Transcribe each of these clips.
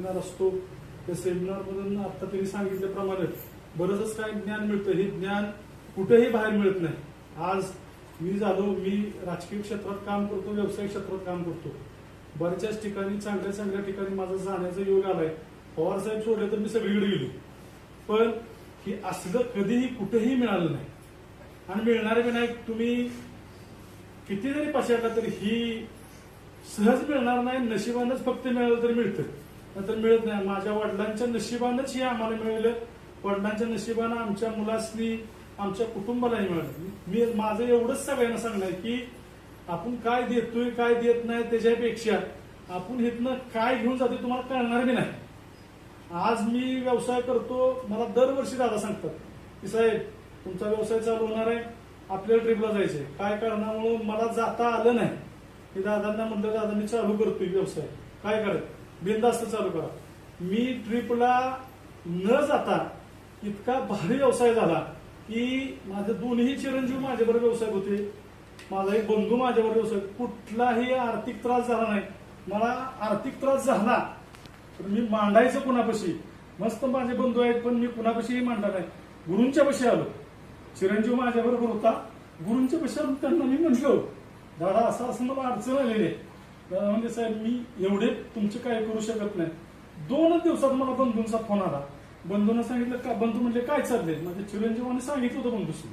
Seminar असतो. त्या सेमिनारमधून आता त्यांनी सांगितल्याप्रमाणे बरंच काय ज्ञान मिळतं. हे ज्ञान कुठेही बाहेर मिळत नाही. आज मी राजकीय क्षेत्रात काम करतो, व्यावसायिक क्षेत्रात काम करतो. बऱ्याच ठिकाणी चांगल्या चांगल्या ठिकाणी माझा जाण्याचा योग आलाय. पवार साहेब सोडले तर मी सगळीकडे गेलो, पण हे असलं कधीही कुठेही मिळालं नाही आणि मिळणारे बी नाही. तुम्ही किती जरी पछाडला तरी ही सहज मिळणार नाही. नशिबानच फक्त मिळालं तरी मिळतं, नंतर मिळत नाही. माझ्या वडिलांच्या नशिबानंच हे आम्हाला मिळालं. वडिलांच्या नशिबानं आमच्या मुलासनी, आमच्या कुटुंबालाही मिळालं. मी माझं एवढंच सगळ्यांना सांगणार की आपण काय देतोय काय देत नाही त्याच्यापेक्षा आपण इथनं काय घेऊन जातोय तुम्हाला कळणार बी नाही. आज मी व्यवसाय करतो, मला दरवर्षी दादा सांगतात की साहेब तुमचा व्यवसाय चालू होणार आहे, आपल्याला ट्रिपला जायचंय. काय कारणामुळे मला जाता आलं नाही. की दादांना म्हटलं दादा मी चालू करतोय व्यवसाय, काय करायचं बिनधास्त चालू करा. मी ट्रिपला न जाता इतका भारी व्यवसाय झाला की माझे दोन्ही चिरंजीव माझ्याबरोबर व्यवसाय होते. माझा एक बंधू माझ्याबरोबर व्यवसाय, कुठलाही आर्थिक त्रास झाला नाही. मला आर्थिक त्रास झाला तर मी मांडायचं कुणापाशी. मस्त माझे बंधू आहेत पण मी कुणापाशीही मांडला नाही. गुरूंच्या पाशी आलो, चिरंजीव माझ्याबरोबर होता. गुरूंच्या पाशी आलो, त्यांना मी म्हटलो दादा असं असं मला अडचण आलेली आहे. दादा म्हणजे साहेब मी एवढे तुमचे काय करू शकत नाही. 2 दिवसात मला बंधूंचा फोन आला. बंधूंना सांगितलं का, बंधू म्हणले काय चाललंय. माझ्या चिरंजीवाने सांगितलं होतं बंधूशी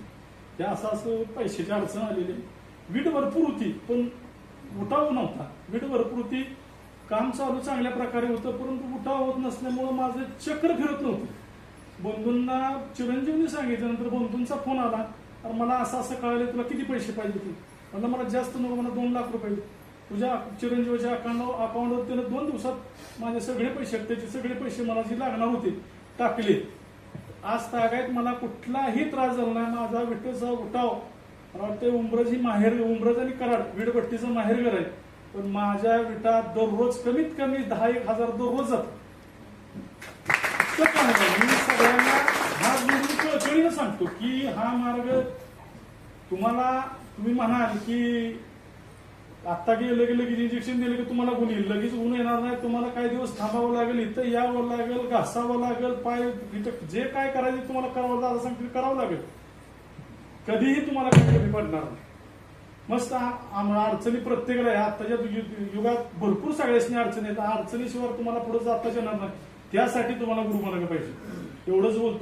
की असं असं पैशाची अडचण आलेली. वीट भरपूर होती पण उठाव नव्हता. वीट भरपूर होती, काम चालू चांगल्या प्रकारे होतं, परंतु उठाव होत नसल्यामुळे माझं चक्र फिरत नव्हतं. बंधूंना चिरंजीवनी सांगितल्यानंतर बंधूंचा फोन आला आणि मला असं असं कळालं तुला किती पैसे पाहिजे होते. म्हणलं मला जास्त नको, मला 2 लाख रुपये तुझ्या चिरंजीवाच्या अकाउंटवर त्यानं 2 दिवसात माझे सगळे पैसे, त्याचे सगळे पैसे मला जे लागणार होते टाकले. आज तागायत मला कुठलाही त्रास झाला नाही. माझा विठ्ठलचा उठाव मला वाटतं उंबरज उंबरज आणि कराड वीटभट्टीचं माहेरघर आहे, पण माझ्या विटा दररोज कमीत कमी 10-1 हजार दररोज जातात. मी सगळ्यांना हा कळकळीनं सांगतो की हा मार्ग तुम्ही म्हणाल की आता गेलं की लगेच इंजेक्शन दिलं की तुम्हाला गुण येईल, लगेच ऊन येणार नाही. तुम्हाला काही दिवस थांबावं लागेल, इथं यावं लागेल, घासावं लागेल, पाय जे काय करायचं तुम्हाला करावं दादा सांगतील करावं लागेल. कधीही तुम्हाला काही कमी पडणार नाही. मस्त अडचणी प्रत्येकाला आहे. आताच्या युगात भरपूर सगळ्यांनी अडचणी आहेत. अडचणीशिवाय तुम्हाला पुढे जाताच येणार नाही. त्यासाठी तुम्हाला गुरु बनायला पाहिजे. एवढंच बोलतो.